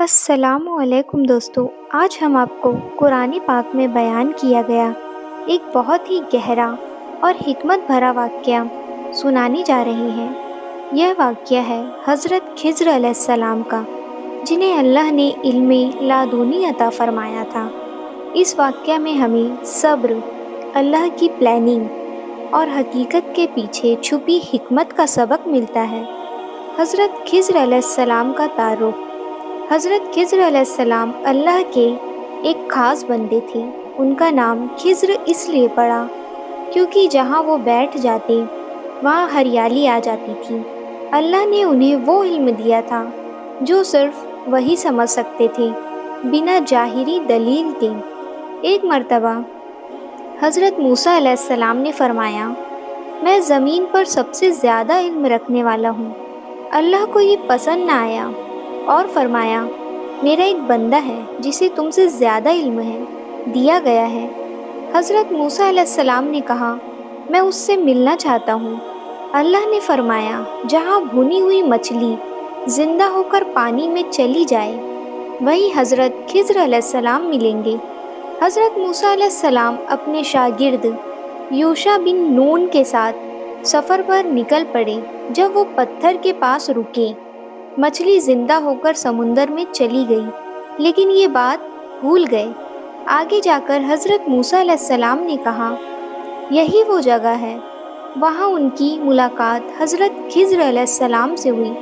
السلام علیکم دوستو، آج ہم آپ کو قرآن پاک میں بیان کیا گیا ایک بہت ہی گہرا اور حکمت بھرا واقعہ سنانے جا رہے ہیں۔ یہ واقعہ ہے حضرت خضر علیہ السلام کا، جنہیں اللہ نے علم لادنی عطا فرمایا تھا۔ اس واقعہ میں ہمیں صبر، اللہ کی پلاننگ اور حقیقت کے پیچھے چھپی حکمت کا سبق ملتا ہے۔ حضرت خضر علیہ السلام کا تعارف۔ حضرت خضر علیہ السلام اللہ کے ایک خاص بندے تھے۔ ان کا نام خضر اس لیے پڑا کیونکہ جہاں وہ بیٹھ جاتے وہاں ہریالی آ جاتی تھی۔ اللہ نے انہیں وہ علم دیا تھا جو صرف وہی سمجھ سکتے تھے، بنا ظاہری دلیل کے۔ ایک مرتبہ حضرت موسیٰ علیہ السلام نے فرمایا، میں زمین پر سب سے زیادہ علم رکھنے والا ہوں۔ اللہ کو یہ پسند نہ آیا اور فرمایا، میرا ایک بندہ ہے جسے تم سے زیادہ علم دیا گیا ہے۔ حضرت موسیٰ علیہ السلام نے کہا، میں اس سے ملنا چاہتا ہوں۔ اللہ نے فرمایا، جہاں بھونی ہوئی مچھلی زندہ ہو کر پانی میں چلی جائے وہیں حضرت خضر علیہ السلام ملیں گے۔ حضرت موسیٰ علیہ السلام اپنے شاگرد یوشع بن نون کے ساتھ سفر پر نکل پڑے۔ جب وہ پتھر کے پاس رکے، مچھلی زندہ ہو کر سمندر میں چلی گئی، لیکن یہ بات بھول گئے۔ آگے جا کر حضرت موسیٰ علیہ السلام نے کہا، یہی وہ جگہ ہے۔ وہاں ان کی ملاقات حضرت خضر علیہ السلام سے ہوئی۔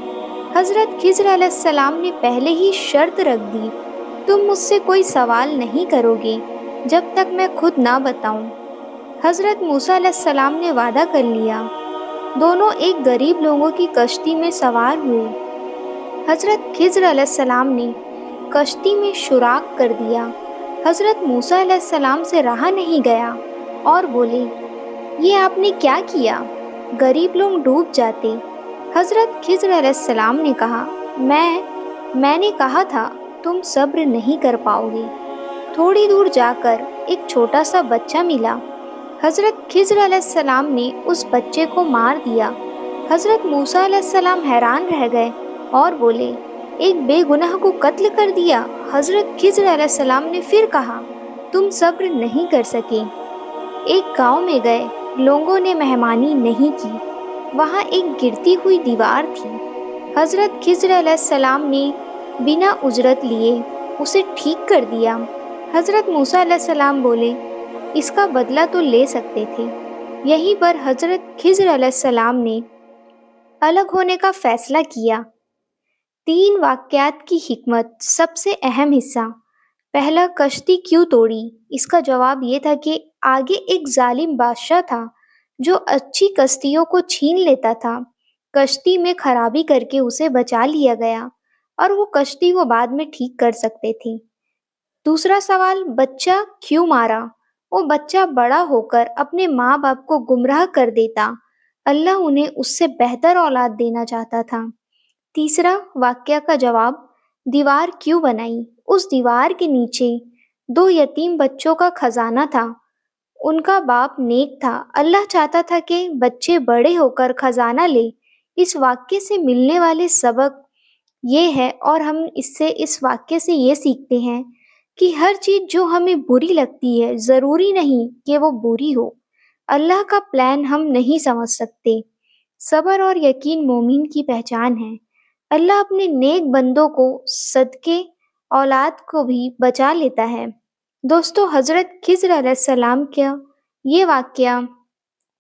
حضرت خضر علیہ السلام نے پہلے ہی شرط رکھ دی، تم مجھ سے کوئی سوال نہیں کرو گے جب تک میں خود نہ بتاؤں۔ حضرت موسیٰ علیہ السلام نے وعدہ کر لیا۔ دونوں ایک غریب لوگوں کی کشتی میں سوار ہوئے۔ حضرت خضر علیہ السلام نے کشتی میں سوراخ کر دیا۔ حضرت موسیٰ علیہ السلام سے رہا نہیں گیا اور بولے، یہ آپ نے کیا کیا؟ غریب لوگ ڈوب جاتے۔ حضرت خضر علیہ السلام نے کہا، میں نے کہا تھا تم صبر نہیں کر پاؤ گے۔ تھوڑی دور جا کر ایک چھوٹا سا بچہ ملا۔ حضرت خضر علیہ السلام نے اس بچے کو مار دیا۔ حضرت موسیٰ علیہ السلام حیران رہ گئے اور بولے، ایک بے گناہ کو قتل کر دیا۔ حضرت خضر علیہ السلام نے پھر کہا، تم صبر نہیں کر سکے۔ ایک گاؤں میں گئے، لوگوں نے مہمانی نہیں کی۔ وہاں ایک گرتی ہوئی دیوار تھی۔ حضرت خضر علیہ السلام نے بنا اجرت لیے اسے ٹھیک کر دیا۔ حضرت موسیٰ علیہ السلام بولے، اس کا بدلہ تو لے سکتے تھے۔ یہیں پر حضرت خضر علیہ السلام نے الگ ہونے کا فیصلہ کیا۔ 3 واقعات کی حکمت۔ سب سے اہم حصہ۔ پہلا، کشتی کیوں توڑی؟ اس کا جواب یہ تھا کہ آگے ایک ظالم بادشاہ تھا جو اچھی کشتیوں کو چھین لیتا تھا۔ کشتی میں خرابی کر کے اسے بچا لیا گیا اور وہ کشتی کو بعد میں ٹھیک کر سکتے تھے۔ دوسرا سوال، بچہ کیوں مارا؟ وہ بچہ بڑا ہو کر اپنے ماں باپ کو گمراہ کر دیتا۔ اللہ انہیں اس سے بہتر اولاد دینا چاہتا تھا۔ تیسرا واقعہ کا جواب، دیوار کیوں بنائی؟ اس دیوار کے نیچے 2 یتیم بچوں کا خزانہ تھا۔ ان کا باپ نیک تھا۔ اللہ چاہتا تھا کہ بچے بڑے ہو کر خزانہ لے۔ اس واقعے سے ملنے والے سبق یہ ہے، اور ہم اس واقعے سے یہ سیکھتے ہیں کہ ہر چیز جو ہمیں بری لگتی ہے ضروری نہیں کہ وہ بری ہو۔ اللہ کا پلان ہم نہیں سمجھ سکتے۔ صبر اور یقین مومن کی پہچان ہے۔ اللہ اپنے نیک بندوں کو صدقے اولاد کو بھی بچا لیتا ہے۔ دوستو، حضرت خضر علیہ السلام کا یہ واقعہ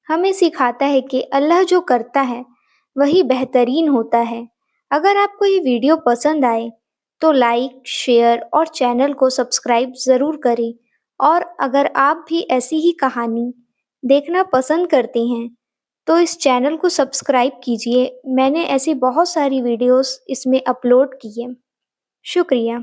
ہمیں سکھاتا ہے کہ اللہ جو کرتا ہے وہی بہترین ہوتا ہے۔ اگر آپ کو یہ ویڈیو پسند آئے تو لائک، شیئر اور چینل کو سبسکرائب ضرور کریں، اور اگر آپ بھی ایسی ہی کہانی دیکھنا پسند کرتے ہیں تو اس چینل کو سبسکرائب کیجیے۔ میں نے ایسی بہت ساری ویڈیوز اس میں اپلوڈ کی ہیں۔ شکریہ۔